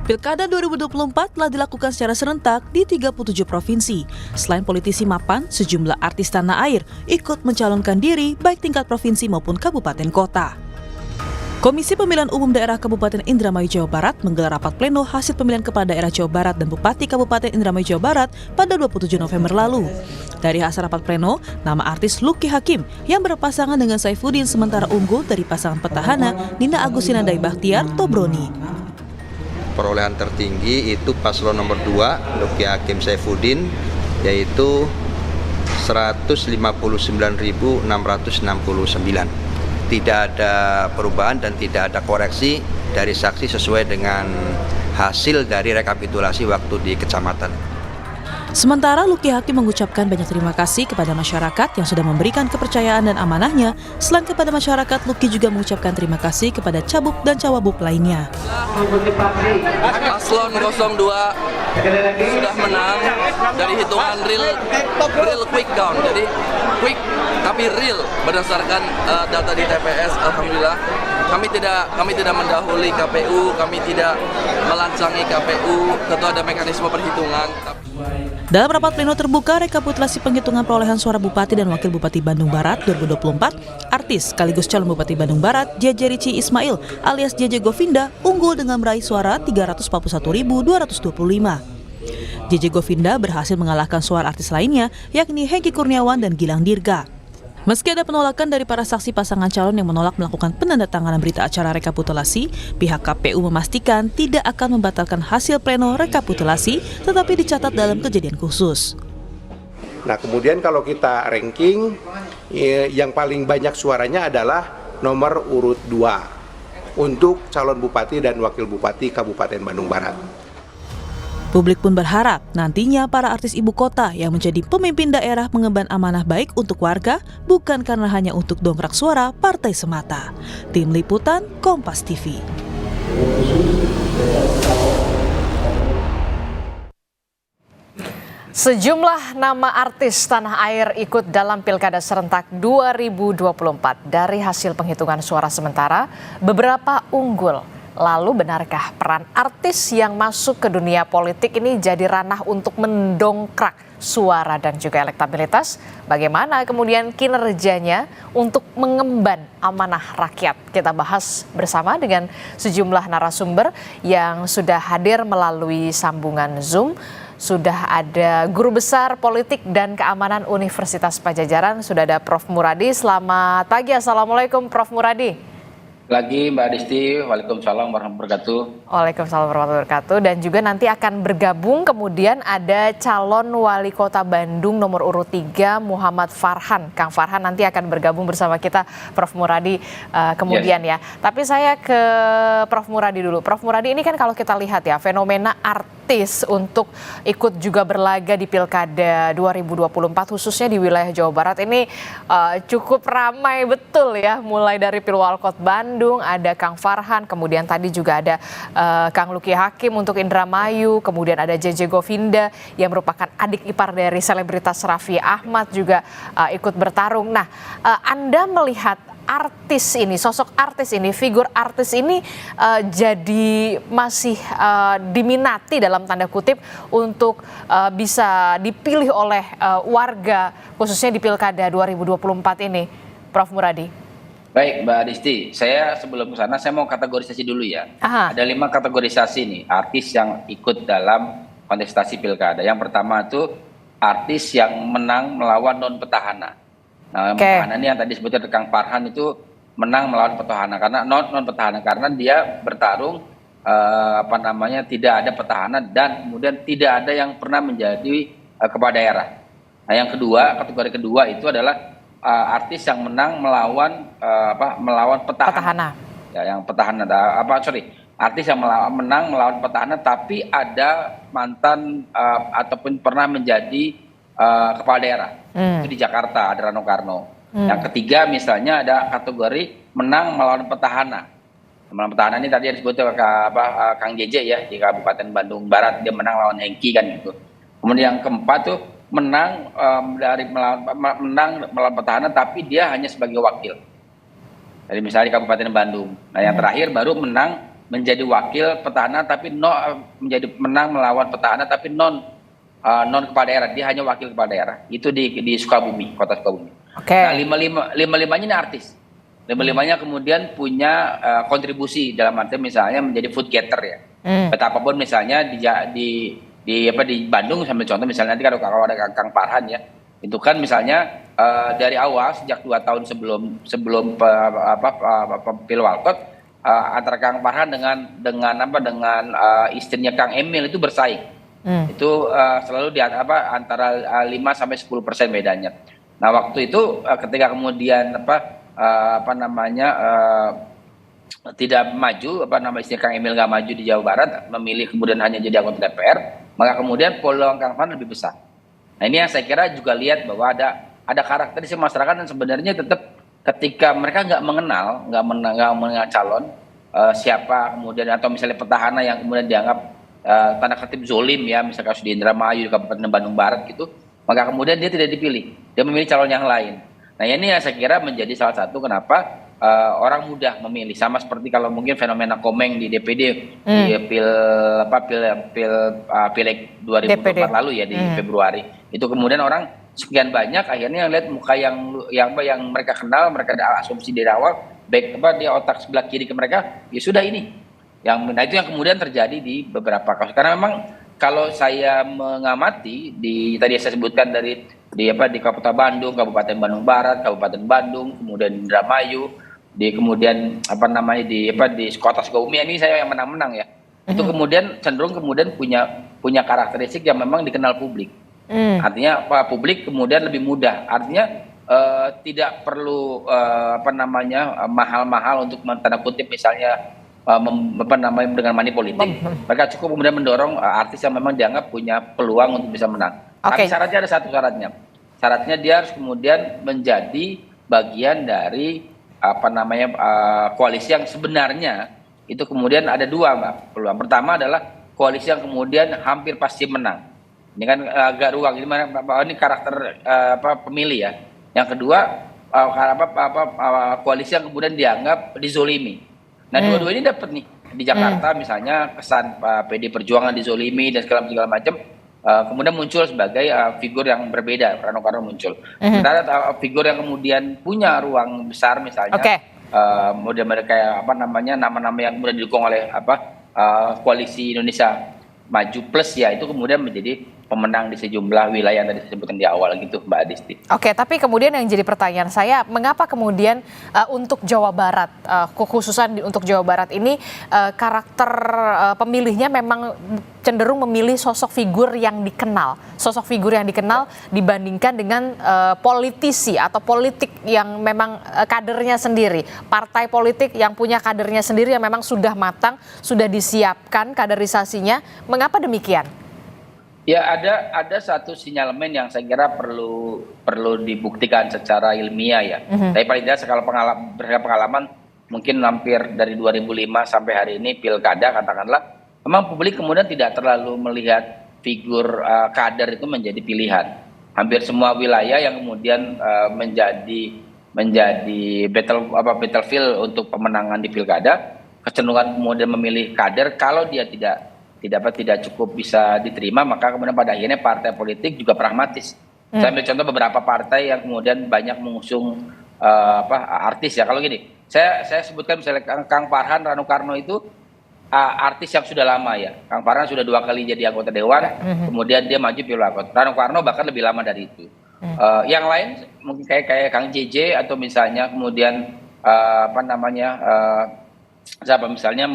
Pilkada 2024 telah dilakukan secara serentak di 37 provinsi. Selain politisi mapan, sejumlah artis tanah air ikut mencalonkan diri baik tingkat provinsi maupun kabupaten kota. Komisi Pemilihan Umum Daerah Kabupaten Indramayu Jawa Barat menggelar rapat pleno hasil pemilihan kepala daerah Jawa Barat dan Bupati Kabupaten Indramayu Jawa Barat pada 27 November lalu. Dari hasil rapat pleno, nama artis Lucky Hakim yang berpasangan dengan Saifuddin sementara unggul dari pasangan petahana Nina Agustina Dai Bakhtiar Tobroni. Perolehan tertinggi itu paslon nomor 2 Lucky Hakim Saifuddin, yaitu 159.669. Tidak ada perubahan dan tidak ada koreksi dari saksi sesuai dengan hasil dari rekapitulasi waktu di kecamatan. Sementara Lucky Hakim mengucapkan banyak terima kasih kepada masyarakat yang sudah memberikan kepercayaan dan amanahnya. Selain kepada masyarakat, Lucky juga mengucapkan terima kasih kepada Cabub dan Cawabub lainnya. Paslon 02 sudah menang dari hitungan real quick count, jadi quick tapi real berdasarkan data di TPS. Alhamdulillah kami tidak mendahului KPU, kami tidak melancangi KPU, tentu ada mekanisme perhitungan. Dalam rapat pleno terbuka rekapitulasi penghitungan perolehan suara Bupati dan Wakil Bupati Bandung Barat 2024, artis sekaligus calon Bupati Bandung Barat JJ Ritchie Ismail alias JJ Govinda unggul dengan meraih suara 341.225. JJ Govinda berhasil mengalahkan suara artis lainnya yakni Hengki Kurniawan dan Gilang Dirga. Meski ada penolakan dari para saksi pasangan calon yang menolak melakukan penandatanganan berita acara rekapitulasi, pihak KPU memastikan tidak akan membatalkan hasil pleno rekapitulasi, tetapi dicatat dalam kejadian khusus. Nah, kemudian kalau kita ranking, yang paling banyak suaranya adalah nomor urut 2 untuk calon bupati dan wakil bupati Kabupaten Bandung Barat. Publik pun berharap nantinya para artis ibu kota yang menjadi pemimpin daerah mengemban amanah baik untuk warga, bukan karena hanya untuk dongkrak suara partai semata. Tim Liputan Kompas TV. Sejumlah nama artis tanah air ikut dalam Pilkada Serentak 2024. Dari hasil penghitungan suara sementara, beberapa unggul. Lalu benarkah peran artis yang masuk ke dunia politik ini jadi ranah untuk mendongkrak suara dan juga elektabilitas? Bagaimana kemudian kinerjanya untuk mengemban amanah rakyat? Kita bahas bersama dengan sejumlah narasumber yang sudah hadir melalui sambungan Zoom. Sudah ada Guru Besar Politik dan Keamanan Universitas Padjadjaran, sudah ada Prof. Muradi. Selamat pagi, Assalamualaikum Prof. Muradi. Lagi Mbak Disti, Waalaikumsalam warahmatullahi wabarakatuh. Waalaikumsalam warahmatullahi wabarakatuh. Dan juga nanti akan bergabung kemudian ada calon wali kota Bandung nomor urut 3 Muhammad Farhan. Kang Farhan nanti akan bergabung bersama kita, Prof. Muradi kemudian ya. Tapi saya ke Prof. Muradi dulu. Prof. Muradi, ini kan kalau kita lihat ya fenomena artis untuk ikut juga berlaga di Pilkada 2024 khususnya di wilayah Jawa Barat ini cukup ramai betul ya. Mulai dari Pilwalkot Bandung, ada Kang Farhan, kemudian tadi juga ada Kang Lucky Hakim untuk Indramayu, kemudian ada JJ Govinda yang merupakan adik ipar dari selebritas Raffi Ahmad juga ikut bertarung. Nah, Anda melihat artis ini, sosok artis ini, figur artis ini jadi masih diminati dalam tanda kutip untuk bisa dipilih oleh warga khususnya di Pilkada 2024 ini, Prof. Muradi. Baik Mbak Disti, saya sebelum ke sana saya mau kategorisasi dulu ya. Aha. Ada 5 kategorisasi nih artis yang ikut dalam kontestasi Pilkada. Yang pertama itu artis yang menang melawan non petahana. Nah, petahana ini yang tadi disebutkan Kang Farhan itu menang melawan petahana karena non petahana karena dia bertarung tidak ada petahana dan kemudian tidak ada yang pernah menjadi kepala daerah. Nah, yang kedua, kategori kedua itu adalah artis yang menang melawan petahana. Ya, yang petahana artis yang menang melawan petahana tapi ada mantan ataupun pernah menjadi kepala daerah. Itu di Jakarta ada Rano Karno. Yang ketiga misalnya ada kategori menang melawan petahana. Melawan petahana ini tadi disebut Kang JJ ya di Kabupaten Bandung Barat, dia menang lawan Hengki kan gitu. Kemudian yang keempat tuh menang melawan petahana tapi dia hanya sebagai wakil. Jadi misalnya di Kabupaten Bandung. Nah yang terakhir baru menang menjadi wakil petahana tapi menjadi menang melawan petahana tapi non kepala daerah, dia hanya wakil kepala daerah. Itu di Sukabumi, kota Sukabumi. Nah, lima-limanya ini artis. Lima-limanya kemudian punya kontribusi dalam arti misalnya menjadi food getter ya. Betapapun misalnya di Bandung sambil contoh misalnya nanti kalau ada Kang Farhan ya. Itu kan misalnya dari awal sejak 2 tahun sebelum Pilwalkot antara Kang Farhan dengan istrinya Kang Emil itu bersaing. Itu selalu di antara 5-10% bedanya. Nah, waktu itu ketika kemudian tidak maju, istilah Kang Emil nggak maju di Jawa Barat, memilih kemudian hanya jadi anggota DPR, maka kemudian peluang Kang Farhan lebih besar. Nah, ini yang saya kira juga lihat bahwa ada karakteristik masyarakat dan sebenarnya tetap ketika mereka nggak mengenal calon siapa kemudian atau misalnya petahana yang kemudian dianggap tanda kutip zolim ya, misalnya kasus di Indramayu di Kabupaten Bandung Barat gitu, maka kemudian dia tidak dipilih, dia memilih calon yang lain. Nah, ini yang saya kira menjadi salah satu kenapa orang mudah memilih, sama seperti kalau mungkin fenomena Komeng di DPD di Pileg 2024 lalu ya di Februari. Itu kemudian orang sekian banyak akhirnya lihat muka yang mereka kenal, mereka ada asumsi dari awal baik dia otak sebelah kiri ke mereka, ya sudah ini. Nah, itu yang kemudian terjadi di beberapa kasus. Karena memang kalau saya mengamati tadi saya sebutkan di Kabupaten Bandung, Kabupaten Bandung Barat, Kabupaten Bandung, kemudian Indramayu, kemudian di kota Sukabumi ini saya yang menang-menang ya. Itu kemudian cenderung punya karakteristik yang memang dikenal publik. Artinya publik kemudian lebih mudah. Artinya tidak perlu mahal-mahal untuk tanda kutip misalnya dengan money politik. Mereka cukup kemudian mendorong artis yang memang dianggap punya peluang untuk bisa menang. Tapi syaratnya ada satu syaratnya. Syaratnya dia harus kemudian menjadi bagian dari koalisi yang sebenarnya itu kemudian ada 2 Mbak peluang. Pertama adalah koalisi yang kemudian hampir pasti menang. Ini kan agak ruang ini karakter pemilih ya. Yang kedua koalisi yang kemudian dianggap dizolimi. Nah, dua-dua ini dapat nih di Jakarta misalnya kesan PD Perjuangan dizolimi dan segala macam. Kemudian muncul sebagai figur yang berbeda, Rano Karno muncul. Sementara figur yang kemudian punya ruang besar misalnya, model kayak nama-nama yang kemudian didukung oleh koalisi Indonesia Maju Plus ya, itu kemudian menjadi pemenang di sejumlah wilayah yang tadi disebutkan di awal gitu, Mbak Adisti. Oke, tapi kemudian yang jadi pertanyaan saya, mengapa kemudian untuk Jawa Barat, kekhususan untuk Jawa Barat ini karakter pemilihnya memang cenderung memilih sosok figur yang dikenal dibandingkan dengan politisi atau politik yang memang kadernya sendiri, partai politik yang punya kadernya sendiri yang memang sudah matang, sudah disiapkan kaderisasinya. Mengapa demikian? Ya, ada satu sinyalemen yang saya kira perlu dibuktikan secara ilmiah ya. Tapi paling tidak berdasarkan pengalaman mungkin hampir dari 2005 sampai hari ini pilkada katakanlah, memang publik kemudian tidak terlalu melihat figur kader itu menjadi pilihan. Hampir semua wilayah yang kemudian menjadi battlefield untuk pemenangan di pilkada, kecenderungan kemudian memilih kader kalau dia tidak cukup bisa diterima, maka kemudian pada akhirnya partai politik juga pragmatis. Saya ambil contoh beberapa partai yang kemudian banyak mengusung artis ya. Kalau gini, saya sebutkan misalnya Kang Farhan, Rano Karno itu artis yang sudah lama ya. Kang Farhan sudah 2 kali jadi anggota dewan, kemudian dia maju pilwakot. Rano Karno bahkan lebih lama dari itu. Yang lain mungkin kayak Kang JJ atau misalnya kemudian siapa misalnya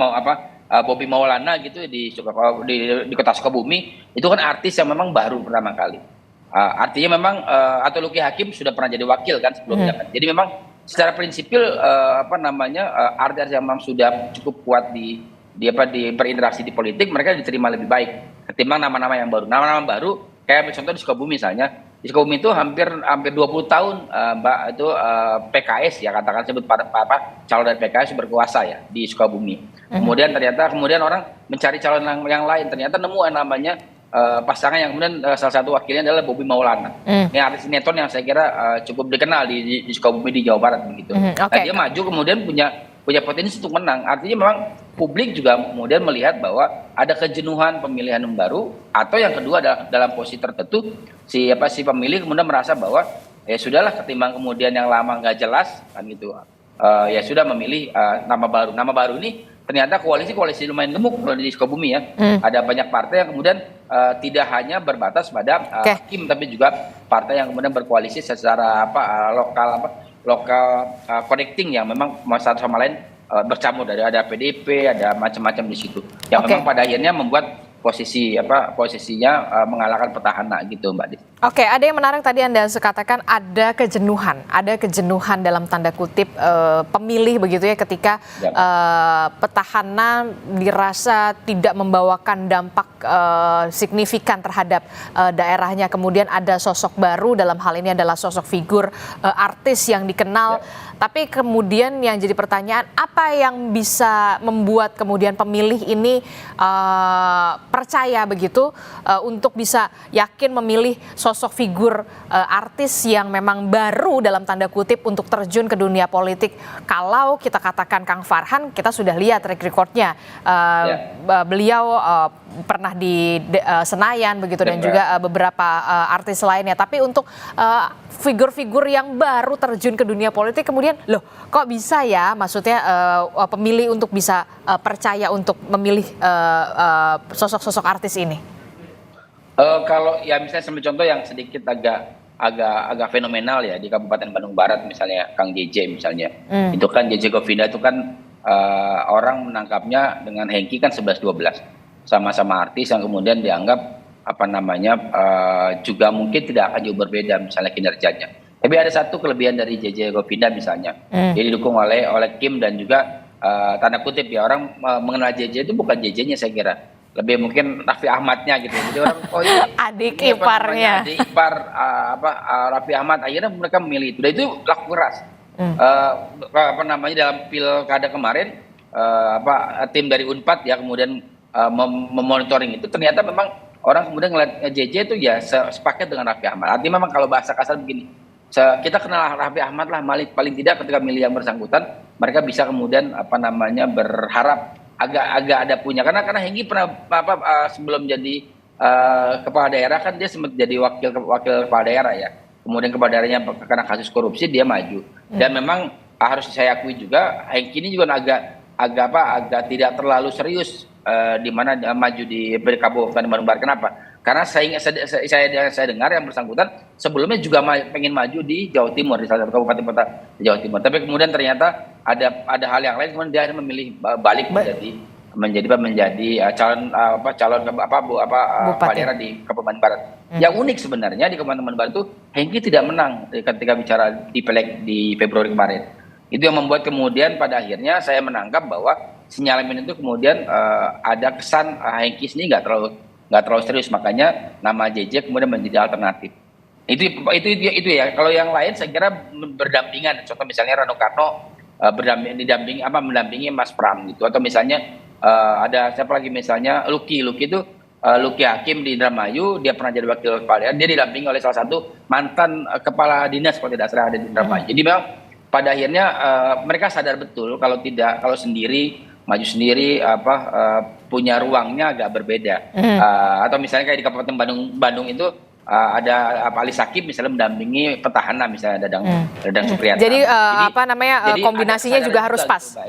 Bobby Maulana gitu di kota Sukabumi, itu kan artis yang memang baru pertama kali. Artinya memang atau Luki Hakim sudah pernah jadi wakil kan sebelumnya kan. Jadi memang secara prinsipil artis yang memang sudah cukup kuat di berinteraksi di politik, mereka diterima lebih baik ketimbang nama-nama yang baru. Nama-nama baru kayak contoh di Sukabumi misalnya. Di Sukabumi itu hampir 20 tahun Mbak itu PKS ya, katakan sebut calon dari PKS berkuasa ya di Sukabumi. Kemudian orang mencari calon yang lain, ternyata nemu namanya pasangan yang kemudian salah satu wakilnya adalah Bobby Maulana. Ini artis sinetron yang saya kira cukup dikenal di Sukabumi di Jawa Barat begitu. Nah, dia maju kemudian punya punya potensi untuk menang. Artinya memang publik juga kemudian melihat bahwa ada kejenuhan pemilihan yang baru, atau yang kedua adalah dalam posisi tertentu si pemilih kemudian merasa bahwa ya sudahlah, ketimbang kemudian yang lama nggak jelas kan gitu, ya sudah memilih nama baru. Nama baru ini ternyata koalisi lumayan gemuk kalau di Sukabumi ya. Ada banyak partai yang kemudian tidak hanya berbatas pada Kim, tapi juga partai yang kemudian berkoalisi secara lokal connecting yang memang satu sama lain bercampur, dari ada PDIP, ada macam-macam di situ. Yang memang pada akhirnya membuat posisinya mengalahkan petahana gitu, Mbak Dis. Oke, ada yang menarik tadi Anda katakan ada kejenuhan dalam tanda kutip pemilih begitu ya, ketika petahana dirasa tidak membawakan dampak signifikan terhadap daerahnya. Kemudian ada sosok baru, dalam hal ini adalah sosok figur artis yang dikenal. Tapi kemudian yang jadi pertanyaan, apa yang bisa membuat kemudian pemilih ini percaya begitu untuk bisa yakin memilih sosok figur artis yang memang baru dalam tanda kutip untuk terjun ke dunia politik. Kalau kita katakan Kang Farhan, kita sudah lihat track recordnya. Beliau pernah di Senayan begitu, dan juga beberapa artis lainnya. Tapi untuk figur-figur yang baru terjun ke dunia politik, kemudian loh kok bisa ya, maksudnya pemilih untuk bisa percaya untuk memilih sosok-sosok artis ini? Kalau ya misalnya sambil contoh yang sedikit agak fenomenal ya, di Kabupaten Bandung Barat misalnya Kang JJ misalnya. Itu kan JJ Govinda itu kan orang menangkapnya dengan Hengki kan 11-12. Sama-sama artis yang kemudian dianggap juga mungkin tidak akan jauh berbeda misalnya kinerjanya. Tapi ada satu kelebihan dari JJ Govinda misalnya. Dia didukung oleh Kim, dan juga tanda kutip ya, orang mengenal JJ itu bukan JJ-nya saya kira. Lebih mungkin Raffi Ahmadnya gitu. Jadi orang ini adik iparnya. Adik ipar Raffi Ahmad, akhirnya mereka memilih itu. Dan itu laku keras. Dalam pilkada kemarin tim dari Unpad ya kemudian memonitoring itu, ternyata memang orang kemudian ngeliat JJ itu ya sepaket dengan Raffi Ahmad. Artinya memang kalau bahasa kasar begini, kita kenal Raffi Ahmad lah, paling tidak ketika milih yang bersangkutan mereka bisa kemudian berharap agak ada punya, karena Hengki pernah sebelum jadi kepala daerah kan dia sempat jadi wakil kepala daerah ya. Kemudian kepala daerahnya karena kasus korupsi dia maju. Dan memang harus saya akui juga Hengki ini juga agak tidak terlalu serius di mana maju di Kabupaten Bandung Barat. Kenapa? Karena saya dengar yang bersangkutan sebelumnya juga pengen maju di Jawa Timur, di salah satu kabupaten kota di Jawa Timur. Tapi kemudian ternyata ada hal yang lain, kemudian dia memilih balik menjadi calon kepala daerah di Kabupaten Barat. Yang unik sebenarnya di Kabupaten Barat itu Hengki tidak menang ketika bicara di Pileg di Februari kemarin. Itu yang membuat kemudian pada akhirnya saya menangkap bahwa sinyalemen itu kemudian ada kesan Hengki sini nggak terlalu serius, makanya nama JJ kemudian menjadi alternatif. Itu ya. Kalau yang lain saya kira berdampingan. Contoh misalnya Rano Karno mendampingi Mas Pram gitu, atau misalnya ada siapa lagi misalnya Luki itu Luki Hakim di Indramayu, dia pernah jadi wakil kepala daerah, dia didampingi oleh salah satu mantan kepala dinas kalau tidak salah ada di Indramayu. Jadi memang pada akhirnya mereka sadar betul kalau maju sendiri punya ruangnya agak berbeda. Atau misalnya kayak di Kabupaten Bandung itu ada Ali Sakib misalnya mendampingi petahana misalnya Dadang Supriyatna. Jadi kombinasinya juga harus pas.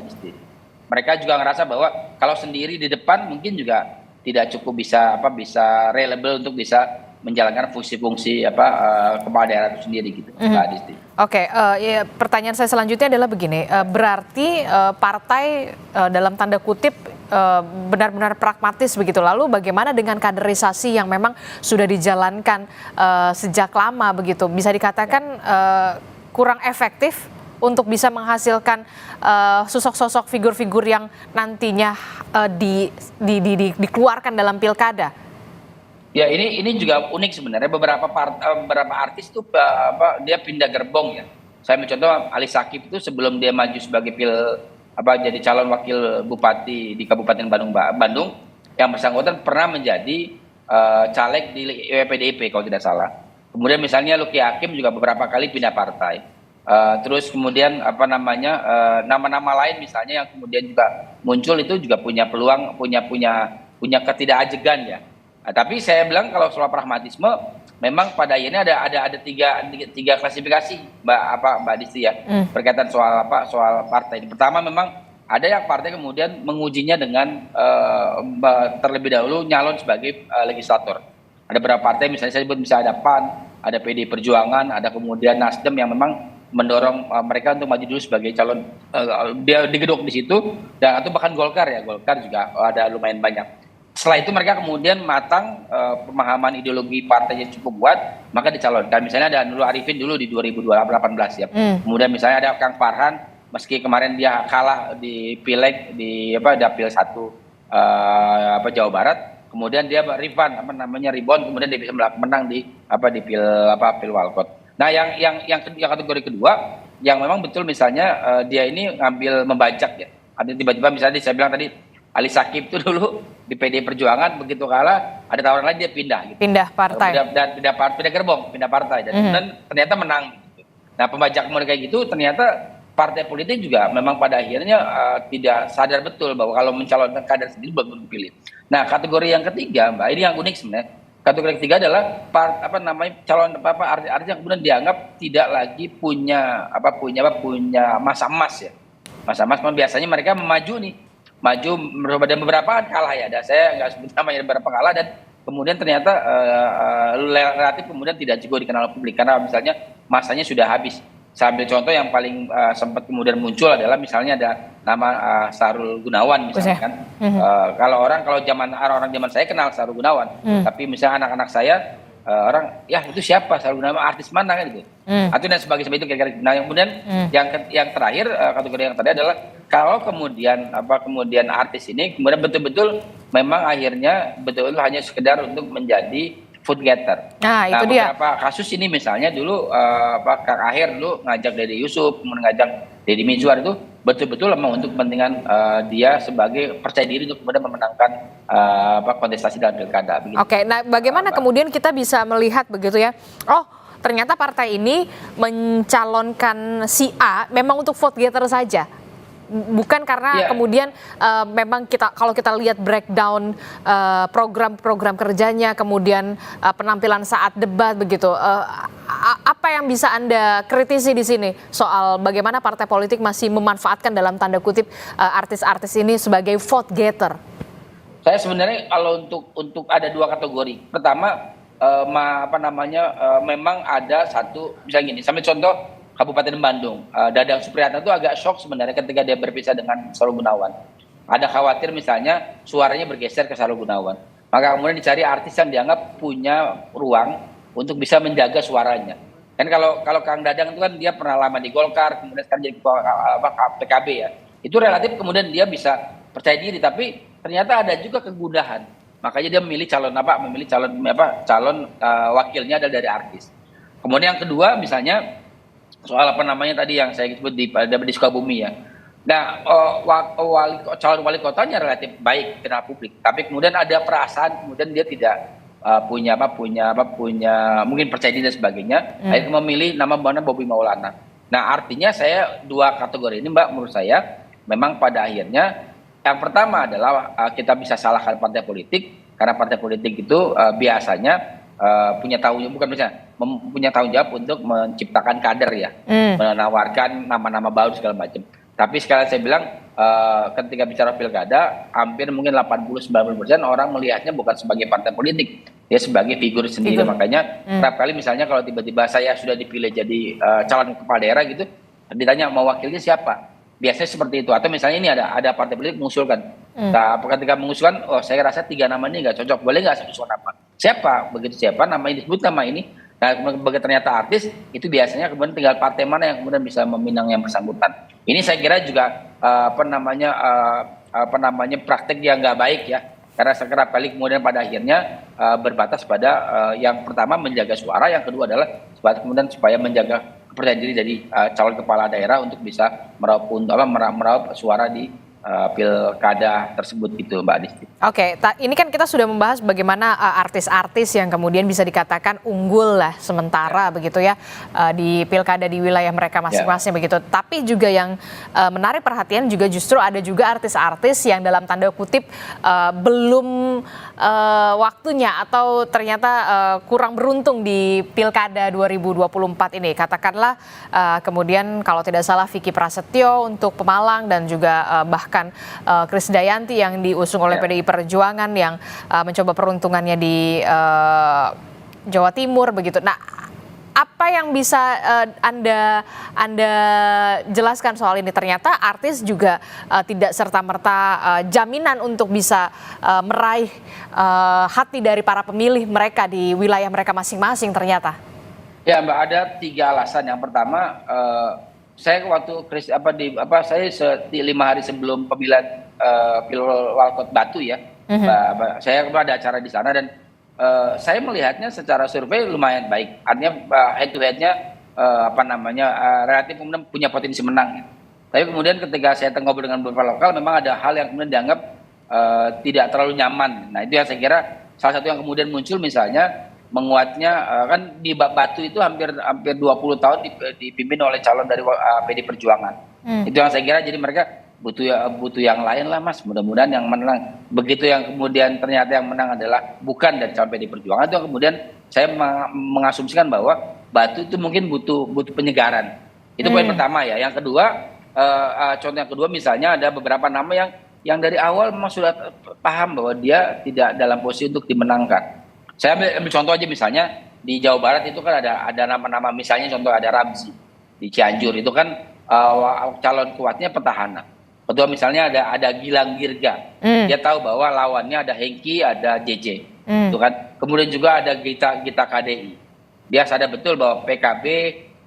Mereka juga ngerasa bahwa kalau sendiri di depan mungkin juga tidak cukup bisa reliable untuk bisa menjalankan fungsi-fungsi kepala daerah itu sendiri gitu. Oke, pertanyaan saya selanjutnya adalah begini, berarti partai dalam tanda kutip benar-benar pragmatis begitu. Lalu bagaimana dengan kaderisasi yang memang sudah dijalankan sejak lama begitu? Bisa dikatakan kurang efektif untuk bisa menghasilkan sosok-sosok figur-figur yang nantinya dikeluarkan dalam pilkada. Ya ini juga unik sebenarnya, beberapa artis tuh dia pindah gerbong ya. Saya mencontoh Ali Sakib itu sebelum dia maju sebagai jadi calon wakil bupati di Kabupaten Bandung, yang bersangkutan pernah menjadi caleg di PDIP kalau tidak salah. Kemudian misalnya Luki Hakim juga beberapa kali pindah partai. Terus kemudian nama-nama lain misalnya yang kemudian juga muncul itu juga punya peluang, punya ketidakajegan ya. Tapi saya bilang kalau soal pragmatisme memang pada akhirnya ada tiga klasifikasi Mbak Disti ya, berkaitan soal partai. Pertama memang ada yang partai kemudian mengujinya dengan terlebih dahulu nyalon sebagai legislator. Ada beberapa partai misalnya saya sebut ada PAN, ada PD Perjuangan, ada kemudian Nasdem yang memang mendorong mereka untuk maju dulu sebagai calon, dia digedok di situ, dan atau bahkan Golkar juga ada lumayan banyak. Setelah itu mereka kemudian matang, pemahaman ideologi partainya cukup kuat, maka dicalonkan. Misalnya ada Nurul Arifin dulu di 2018 ya. Kemudian misalnya ada Kang Farhan, meski kemarin dia kalah di pileg di dapil 1 Jawa Barat, kemudian dia Ribon, kemudian dia bisa menang di pil Walkot. Nah, yang kategori kedua, yang memang betul misalnya dia ini ngambil membajak ya. Ada tiba-tiba misalnya saya bilang tadi Ali Sakib itu dulu di PD Perjuangan, begitu kalah ada tawaran lain dia pindah. Gitu. Pindah partai. Pindah gerbong, pindah partai dan ternyata menang. Gitu. Nah, pembajak mereka gitu ternyata partai politik juga memang pada akhirnya tidak sadar betul bahwa kalau mencalonkan kader sendiri belum dipilih. Nah, kategori yang ketiga, Mbak, ini yang unik sebenarnya. Kategori ketiga adalah calon artis yang kemudian dianggap tidak lagi punya masa emas ya. Masa emas biasanya mereka maju beberapa kalah ya. Dan saya nggak sebut namanya beberapa kalah dan kemudian ternyata relatif kemudian tidak juga dikenal publik karena misalnya masanya sudah habis. Saya ambil contoh yang paling sempat kemudian muncul adalah misalnya ada nama Sahrul Gunawan misalnya kan. Kalau orang zaman saya kenal Sahrul Gunawan, tapi misalnya anak-anak saya orang ya itu siapa Sahrul Gunawan, artis mana kan gitu. Atau dan sebagainya itu kira-kira. Nah, kemudian yang terakhir kategori yang terakhir adalah kalau kemudian artis ini kemudian betul-betul memang akhirnya betul-betul hanya sekedar untuk menjadi food getter. Nah, itu dia. Beberapa kasus ini misalnya dulu Kang Aher dulu ngajak Deddy Yusuf, kemudian ngajak Deddy Mizwar itu betul-betul memang untuk kepentingan dia sebagai percaya diri untuk kemudian memenangkan kontestasi dalam pilkada. Oke, nah bagaimana kemudian kita bisa melihat begitu ya? Oh, ternyata partai ini mencalonkan si A memang untuk vote getter saja. Bukan karena kemudian memang kalau kita lihat breakdown program-program kerjanya, kemudian penampilan saat debat begitu, apa yang bisa Anda kritisi di sini soal bagaimana partai politik masih memanfaatkan dalam tanda kutip artis-artis ini sebagai vote getter? Saya sebenarnya kalau untuk ada dua kategori. Pertama memang ada satu misalnya gini, sampai contoh Kabupaten Bandung, Dadang Supriyatna itu agak shock sebenarnya ketika dia berpisah dengan Sahrul Gunawan. Ada khawatir misalnya suaranya bergeser ke Sahrul Gunawan. Maka kemudian dicari artis yang dianggap punya ruang untuk bisa menjaga suaranya. Kan kalau Kang Dadang itu kan dia pernah lama di Golkar, kemudian sekarang jadi PKB ya. Itu relatif kemudian dia bisa percaya diri, tapi ternyata ada juga kegundahan. Makanya dia memilih calon wakilnya adalah dari artis. Kemudian yang kedua misalnya soal tadi yang saya sebut di Sukabumi ya. Nah, calon wali kotanya relatif baik kenal publik, tapi kemudian ada perasaan kemudian dia tidak punya mungkin percaya diri dan sebagainya. Akhirnya memilih nama Bobi Maulana. Nah, artinya saya dua kategori ini Mbak menurut saya memang pada akhirnya yang pertama adalah kita bisa salahkan partai politik karena partai politik itu biasanya punya tanggung jawab untuk menciptakan kader ya, menawarkan nama-nama baru segala macam. Tapi sekali saya bilang ketika bicara pilkada, hampir mungkin 80-90% orang melihatnya bukan sebagai partai politik, ya sebagai figur sendiri. Makanya kerap kali misalnya kalau tiba-tiba saya sudah dipilih jadi calon kepala daerah gitu, ditanya mau wakilnya siapa? Biasanya seperti itu. Atau misalnya ini ada partai politik mengusulkan. Nah, ketika mengusulkan, saya rasa 3 nama ini nggak cocok. Boleh nggak saya usul nama? Siapa? Begitu siapa nama ini disebut nama ini. Nah, begitu ternyata artis, itu biasanya kemudian tinggal partai mana yang kemudian bisa meminang yang bersangkutan. Ini saya kira juga praktek yang nggak baik ya. Karena kerap kali kemudian pada akhirnya berbatas pada yang pertama menjaga suara, yang kedua adalah supaya menjaga kepercayaan diri dari calon kepala daerah untuk bisa meraup suara di pilkada tersebut gitu Mbak Disti. Oke, ini kan kita sudah membahas bagaimana artis-artis yang kemudian bisa dikatakan unggul lah sementara begitu ya di pilkada di wilayah mereka masing-masing begitu. Tapi juga yang menarik perhatian juga justru ada juga artis-artis yang dalam tanda kutip belum waktunya atau ternyata kurang beruntung di pilkada 2024 ini. Katakanlah kemudian kalau tidak salah Vicky Prasetyo untuk Pemalang dan juga bahkan Krisdayanti yang diusung oleh PDI Perjuangan yang mencoba peruntungannya di Jawa Timur begitu. Nah, apa yang bisa Anda jelaskan soal ini? Ternyata artis juga tidak serta-merta jaminan untuk bisa meraih hati dari para pemilih mereka di wilayah mereka masing-masing ternyata. Ya Mbak, ada 3 alasan. Yang pertama, saya waktu saya 5 hari sebelum pemilihan Pilwalkot Batu ya, saya ada acara di sana dan saya melihatnya secara survei lumayan baik. Artinya head to headnya relatif kemudian punya potensi menang. Tapi kemudian ketika saya ngobrol dengan beberapa lokal, memang ada hal yang kemudian dianggap tidak terlalu nyaman. Nah itu yang saya kira salah satu yang kemudian muncul, misalnya menguatnya kan di Batu itu hampir 20 tahun dipimpin oleh calon dari PDI Perjuangan. Itu yang saya kira, jadi mereka butuh yang lain lah Mas, mudah-mudahan yang menang. Begitu yang kemudian ternyata yang menang adalah bukan dari calon PDI Perjuangan, itu yang kemudian saya mengasumsikan bahwa Batu itu mungkin butuh penyegaran. Itu poin pertama ya. Yang kedua, contoh yang kedua misalnya ada beberapa nama yang dari awal memang sudah paham bahwa dia tidak dalam posisi untuk dimenangkan. Saya ambil contoh aja, misalnya di Jawa Barat itu kan ada nama-nama, misalnya contoh ada Ramzi di Cianjur, itu kan calon kuatnya petahana. Kedua misalnya ada Gilang Girga, dia tahu bahwa lawannya ada Hengki, ada JJ, itu kan. Kemudian juga ada Gita KDI, dia sadar betul bahwa PKB,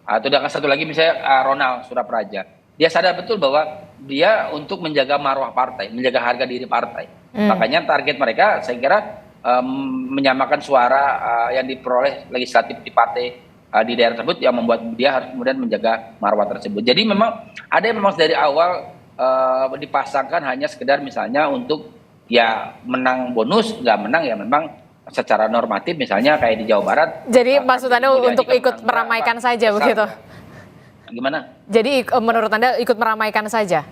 atau ada satu lagi misalnya Ronald Surapraja, dia sadar betul bahwa dia untuk menjaga marwah partai, menjaga harga diri partai. Makanya target mereka saya kira menyamakan suara yang diperoleh legislatif di partai di daerah tersebut, yang membuat dia harus kemudian menjaga marwah tersebut. Jadi memang ada yang memang dari awal dipasangkan hanya sekedar misalnya untuk ya menang bonus, nggak menang ya memang secara normatif, misalnya kayak di Jawa Barat. Jadi maksud Anda untuk ikut meramaikan saja begitu? Gimana? Jadi menurut Anda ikut meramaikan saja?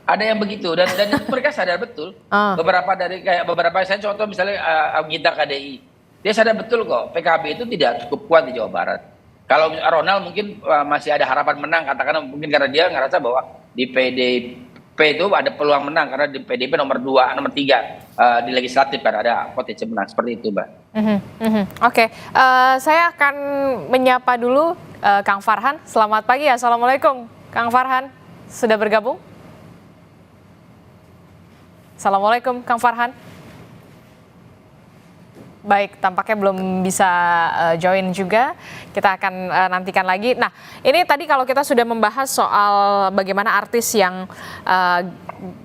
Ada yang begitu dan mereka sadar betul. Beberapa saya contoh misalnya Gita KDI, dia sadar betul kok PKB itu tidak cukup kuat di Jawa Barat. Kalau Ronald mungkin masih ada harapan menang, katakan mungkin karena dia ngerasa bahwa di PDIP itu ada peluang menang, karena di PDIP nomor 2, nomor 3 di legislatif kan ada potensi menang, seperti itu Mbak. Oke. Saya akan menyapa dulu Kang Farhan. Selamat pagi, assalamualaikum Kang Farhan, sudah bergabung? Assalamualaikum Kang Farhan. Baik, tampaknya belum bisa join juga. Kita akan nantikan lagi. Nah, ini tadi kalau kita sudah membahas soal bagaimana artis yang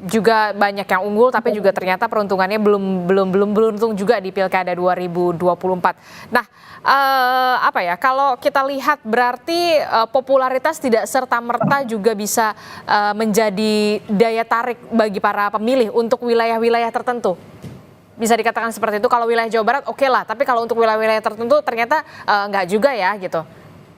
juga banyak yang unggul, tapi juga ternyata peruntungannya belum beruntung juga di Pilkada 2024. Nah, kalau kita lihat berarti popularitas tidak serta-merta juga bisa menjadi daya tarik bagi para pemilih untuk wilayah-wilayah tertentu. Bisa dikatakan seperti itu. Kalau wilayah Jawa Barat oke lah, tapi kalau untuk wilayah-wilayah tertentu ternyata nggak juga ya gitu.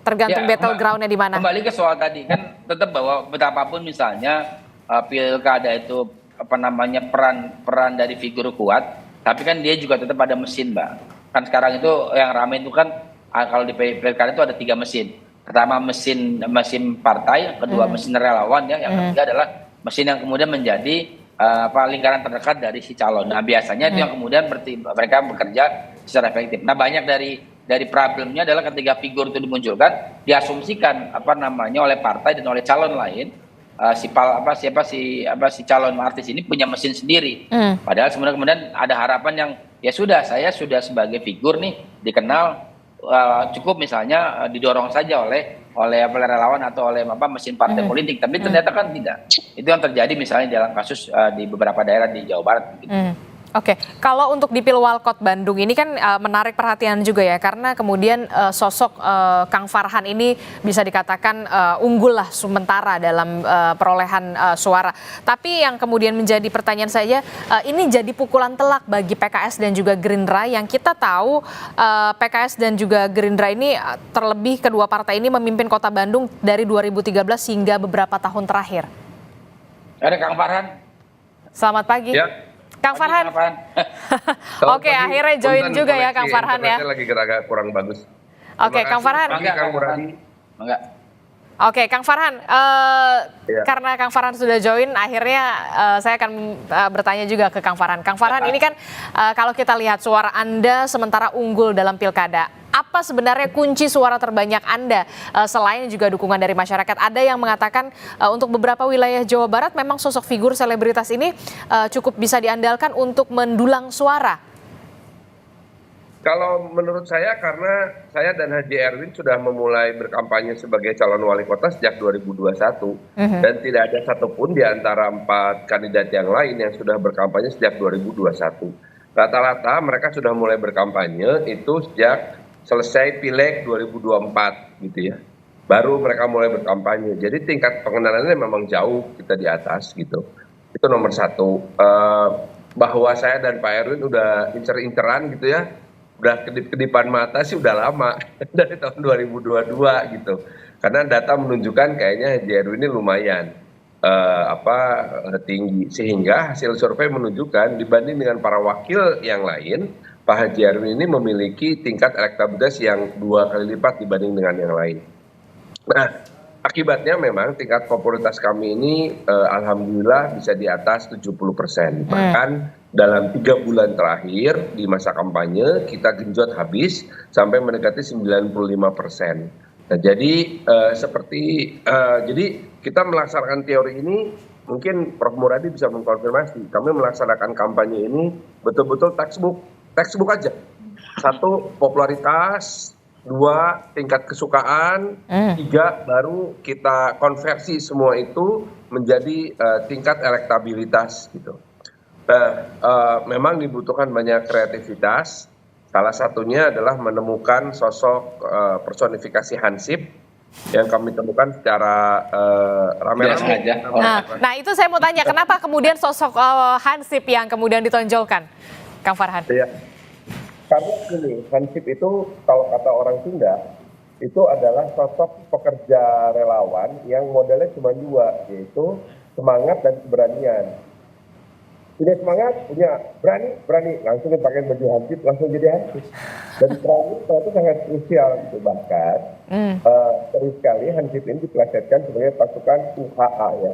Tergantung battlegroundnya di mana. Kembali ke soal tadi kan, tetap bahwa betapapun misalnya pilkada itu peran dari figur kuat, tapi kan dia juga tetap ada mesin Mbak. Kan sekarang itu yang ramai itu kan kalau di pilkada itu ada 3 mesin. Pertama mesin partai, kedua mesin relawan ya, yang ketiga adalah mesin yang kemudian menjadi lingkaran terdekat dari si calon. Nah biasanya itu yang kemudian mereka bekerja secara efektif. Nah banyak dari problemnya adalah ketika figur itu dimunculkan, diasumsikan oleh partai dan oleh calon lain, si calon artis ini punya mesin sendiri. Padahal sebenarnya kemudian ada harapan yang ya saya sudah sebagai figur nih dikenal, cukup misalnya didorong saja oleh relawan atau oleh mesin partai politik, tapi ternyata kan tidak. Itu yang terjadi misalnya dalam kasus di beberapa daerah di Jawa Barat. Gitu. Oke, kalau untuk di Pilwalkot Bandung ini kan menarik perhatian juga ya, karena kemudian sosok Kang Farhan ini bisa dikatakan unggul lah sementara dalam perolehan suara. Tapi yang kemudian menjadi pertanyaan saya, ini jadi pukulan telak bagi PKS dan juga Gerindra yang kita tahu PKS dan juga Gerindra ini terlebih kedua partai ini memimpin Kota Bandung dari 2013 hingga beberapa tahun terakhir. Ada Kang Farhan. Selamat pagi. Ya. Kang Farhan. Oke, akhirnya join juga ya Kang Farhan ya. Lagi agak kurang bagus. Oke, Kang Farhan. Oke, Kang Farhan, karena Kang Farhan sudah join, akhirnya saya akan bertanya juga ke Kang Farhan. Kang Farhan, ini kan kalau kita lihat suara Anda sementara unggul dalam pilkada, apa sebenarnya kunci suara terbanyak Anda selain juga dukungan dari masyarakat? Ada yang mengatakan untuk beberapa wilayah Jawa Barat memang sosok figur selebritas ini cukup bisa diandalkan untuk mendulang suara. Kalau menurut saya, karena saya dan Haji Erwin sudah memulai berkampanye sebagai calon wali kota sejak 2021 dan tidak ada satupun di antara 4 kandidat yang lain yang sudah berkampanye sejak 2021. Rata-rata mereka sudah mulai berkampanye itu sejak selesai Pileg 2024 gitu ya. Baru mereka mulai berkampanye. Jadi tingkat pengenalannya memang jauh kita di atas gitu. Itu nomor satu. Bahwa saya dan Pak Erwin udah incer-inceran gitu ya. Udah kedip-kedipan mata sih udah lama dari tahun 2022 gitu, karena data menunjukkan kayaknya Haji Erwin ini lumayan tinggi, sehingga hasil survei menunjukkan dibanding dengan para wakil yang lain, Pak Haji Erwin ini memiliki tingkat elektabilitas yang 2 kali lipat dibanding dengan yang lain. Nah, akibatnya memang tingkat popularitas kami ini alhamdulillah bisa di atas 70%. Bahkan dalam 3 bulan terakhir di masa kampanye kita genjot habis sampai mendekati 95%. Nah, jadi jadi kita melaksanakan teori ini, mungkin Prof Muradi bisa mengkonfirmasi. Kami melaksanakan kampanye ini betul-betul textbook aja. 1, popularitas, 2, tingkat kesukaan, 3, baru kita konversi semua itu menjadi tingkat elektabilitas gitu. Nah, memang dibutuhkan banyak kreativitas. Salah satunya adalah menemukan sosok personifikasi Hansip yang kami temukan secara rame-rame. Nah, itu saya mau tanya, kenapa kemudian sosok Hansip yang kemudian ditonjolkan, Kang Farhan? Iya. Karena gini, Hansip itu kalau kata orang Sunda itu adalah sosok pekerja relawan yang modelnya cuma 2, yaitu semangat dan keberanian. Punya semangat, punya berani, langsung dipakai baju Hansip, langsung jadi Hansip. Dan berani itu sangat krusial gitu. Bahkan sering sekali Hansip ini dipelesetkan sebagai pasukan UHA ya,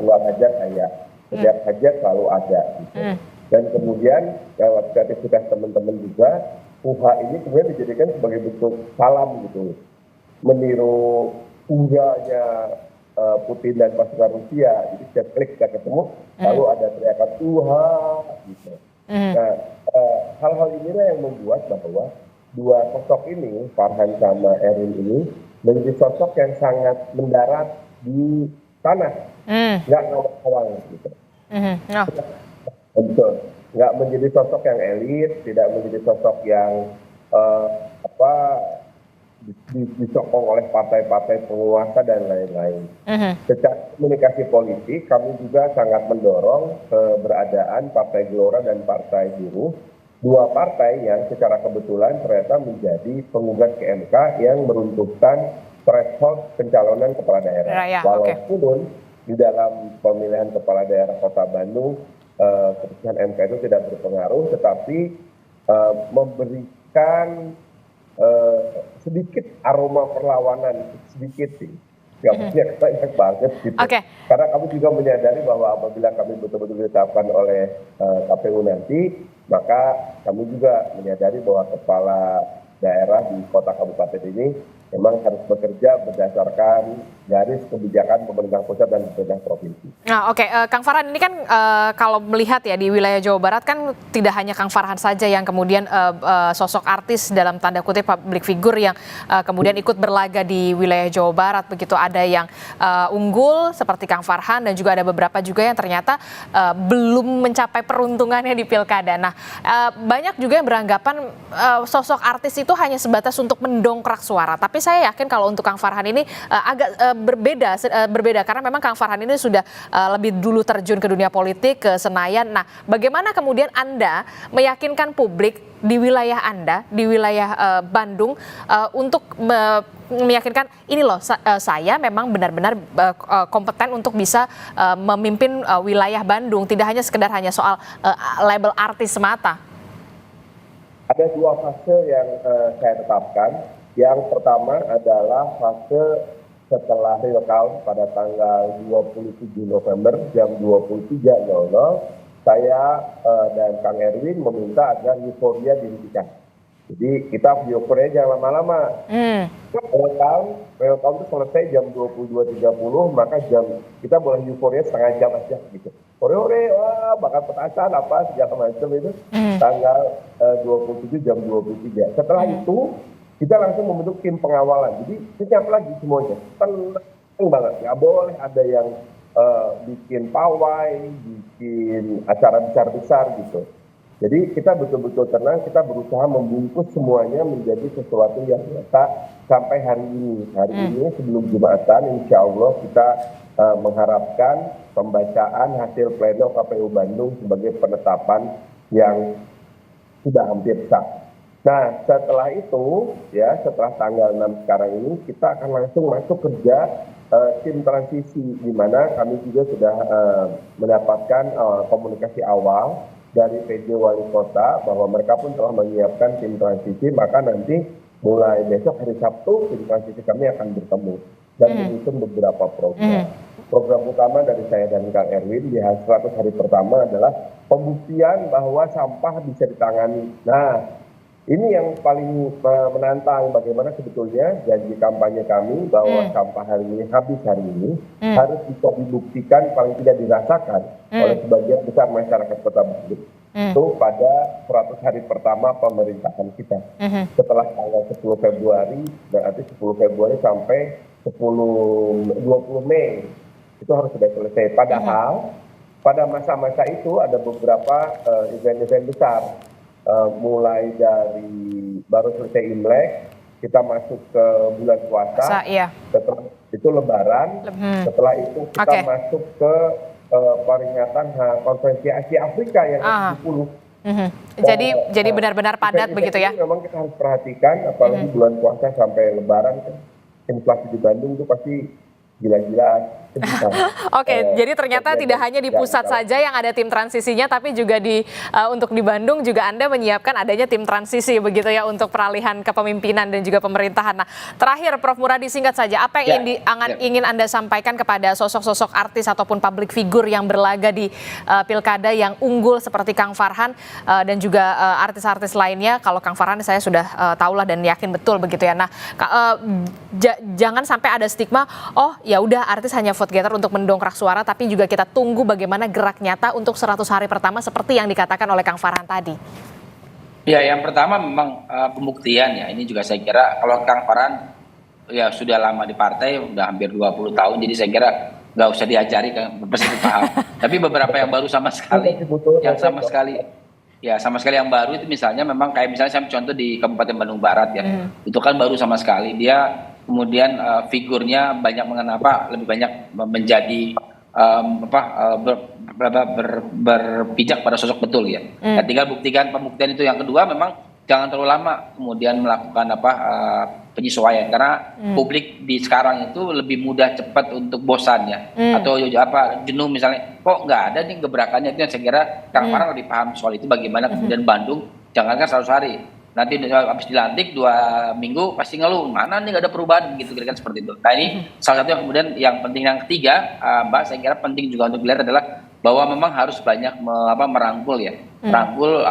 uang hajat ayah. Setiap hajat selalu ada gitu. Dan kemudian lewat kreativitas teman-teman juga, UHA ini kemudian dijadikan sebagai bentuk salam gitu, meniru unggahnya Putin dan pasukan Rusia. Jadi setiap klik kita ketemu lalu ada teriakan UHA gitu. Nah, hal-hal inilah yang membuat bahwa 2 sosok ini, Farhan sama Erwin ini, menjadi sosok yang sangat mendarat di tanah, nggak ngawang-ngawang gitu. Betul, nggak menjadi sosok yang elit, tidak menjadi sosok yang disokong oleh partai-partai penguasa dan lain-lain. Secara komunikasi politik, kami juga sangat mendorong keberadaan Partai Gelora dan Partai Buruh, 2 partai yang secara kebetulan ternyata menjadi penggugat ke MK yang meruntuhkan threshold pencalonan kepala daerah. Walaupun di dalam pemilihan kepala daerah Kota Bandung, keputusan MK itu tidak berpengaruh, tetapi memberikan sedikit aroma perlawanan, sedikit sih, nggak banyak banget gitu. Karena kami juga menyadari bahwa apabila kami betul-betul ditetapkan oleh KPU nanti, maka kami juga menyadari bahwa kepala daerah di kota kabupaten ini memang harus bekerja berdasarkan garis kebijakan pemerintah pusat dan pemerintah provinsi. Nah, oke. Kang Farhan, ini kan kalau melihat ya di wilayah Jawa Barat kan tidak hanya Kang Farhan saja yang kemudian sosok artis dalam tanda kutip public figure yang kemudian ikut berlaga di wilayah Jawa Barat begitu. Ada yang unggul seperti Kang Farhan dan juga ada beberapa juga yang ternyata belum mencapai peruntungannya di pilkada. Nah, banyak juga yang beranggapan sosok artis itu hanya sebatas untuk mendongkrak suara. Tapi saya yakin kalau untuk Kang Farhan ini agak berbeda karena memang Kang Farhan ini sudah lebih dulu terjun ke dunia politik, ke Senayan. Nah, bagaimana kemudian Anda meyakinkan publik di wilayah Anda, di wilayah Bandung untuk meyakinkan ini loh saya memang benar-benar kompeten untuk bisa memimpin wilayah Bandung, tidak hanya sekedar hanya soal label artis semata. Ada 2 fase yang saya tetapkan. Yang pertama adalah fase setelah real count pada tanggal 27 November jam 23.00, saya dan Kang Erwin meminta agar euforia dihentikan. Jadi kita euforia jangan lama-lama. Real count itu selesai jam 22.30, maka kita boleh euforia setengah jam aja gitu. Ore-ore, wah bakal petasan apa segala macam itu. Tanggal 27 jam 23. Setelah itu kita langsung membentuk tim pengawalan. Jadi senyap lagi semuanya. Tenang banget. Nggak boleh ada yang bikin pawai, bikin acara besar-besar gitu. Jadi kita betul-betul tenang, kita berusaha membungkus semuanya menjadi sesuatu yang nyata sampai hari ini. Hari ini sebelum Jumatan, insya Allah kita mengharapkan pembacaan hasil pleno KPU Bandung sebagai penetapan yang sudah hampir sah. Nah, setelah itu, ya setelah tanggal 6 sekarang ini, kita akan langsung masuk kerja tim transisi, di mana kami juga sudah mendapatkan komunikasi awal dari PJ Wali Kota, bahwa mereka pun telah menyiapkan tim transisi, maka nanti mulai besok hari Sabtu, tim transisi kami akan bertemu dan menyusun beberapa program. Program utama dari saya dan Kang Erwin di 100 hari pertama adalah pembuktian bahwa sampah bisa ditangani. Nah, ini yang paling menantang, bagaimana sebetulnya janji kampanye kami bahwa sampah hari ini habis hari ini harus bisa dibuktikan, paling tidak dirasakan oleh sebagian besar masyarakat Kota Bandung. Itu pada 100 hari pertama pemerintahan kita. Setelah tanggal 10 Februari, berarti 10 Februari sampai 20 Mei itu harus sudah selesai. Padahal pada masa-masa itu ada beberapa event-event besar. Mulai dari baru selesai Imlek, kita masuk ke bulan puasa, setelah itu Lebaran, setelah itu kita masuk ke peringatan konferensi Asia Afrika yang ke-70. Jadi benar-benar padat begitu ya? Memang kita harus perhatikan, apalagi bulan puasa sampai Lebaran, kan inflasi di Bandung itu pasti gila-gilaan. Jadi ternyata tidak hanya di pusat saja yang ada tim transisinya, tapi juga untuk di Bandung juga Anda menyiapkan adanya tim transisi begitu ya untuk peralihan kepemimpinan dan juga pemerintahan. Nah, terakhir Prof Muradi, singkat saja, apa yang ingin Anda sampaikan kepada sosok-sosok artis ataupun public figure yang berlaga di pilkada yang unggul seperti Kang Farhan dan juga artis-artis lainnya? Kalau Kang Farhan saya sudah tahulah dan yakin betul begitu ya. Nah, jangan sampai ada stigma, oh ya udah artis hanya vote getter untuk mendongkrak suara, tapi juga kita tunggu bagaimana gerak nyata untuk 100 hari pertama seperti yang dikatakan oleh Kang Farhan tadi. Ya, yang pertama memang pembuktian ya. Ini juga saya kira kalau Kang Farhan ya sudah lama di partai, udah hampir 20 tahun, jadi saya kira nggak usah diajari, pasti paham. Tapi beberapa yang baru sama sekali, sama sekali yang baru itu misalnya memang kayak misalnya saya contoh di Kabupaten Bandung Barat ya, itu kan baru sama sekali. Dia kemudian figurnya banyak lebih banyak menjadi berpijak pada sosok betul ya. Nah, tinggal pembuktian itu. Yang kedua memang jangan terlalu lama kemudian melakukan penyesuaian, karena publik di sekarang itu lebih mudah cepat untuk bosan ya, atau jenuh misalnya, kok nggak ada nih gebrakannya. Itu yang saya kira Kang Farhan lebih paham soal itu, bagaimana kemudian Bandung jangankan 100 hari, nanti habis dilantik 2 minggu pasti ngeluh, mana nih nggak ada perubahan gitu, kira-kira seperti itu. Nah, ini salah satu yang kemudian yang penting. Yang ketiga, Mbak, saya kira penting juga untuk dilihat adalah bahwa memang harus banyak merangkul ya, merangkul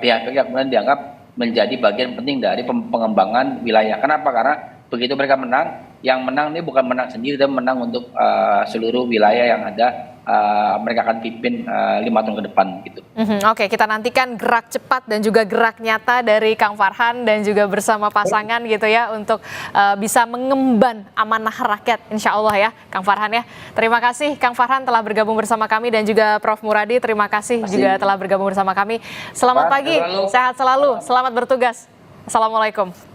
pihak-pihak yang kemudian dianggap menjadi bagian penting dari pengembangan wilayah. Kenapa? Karena begitu mereka menang, yang menang ini bukan menang sendiri, tapi menang untuk seluruh wilayah yang ada. Mereka akan pimpin 5 tahun ke depan gitu. Oke, kita nantikan gerak cepat dan juga gerak nyata dari Kang Farhan dan juga bersama pasangan gitu ya untuk bisa mengemban amanah rakyat insya Allah ya Kang Farhan ya. Terima kasih Kang Farhan telah bergabung bersama kami dan juga Prof. Muradi terima kasih juga telah bergabung bersama kami. Selamat pagi, sehat selalu, selamat bertugas. Assalamualaikum.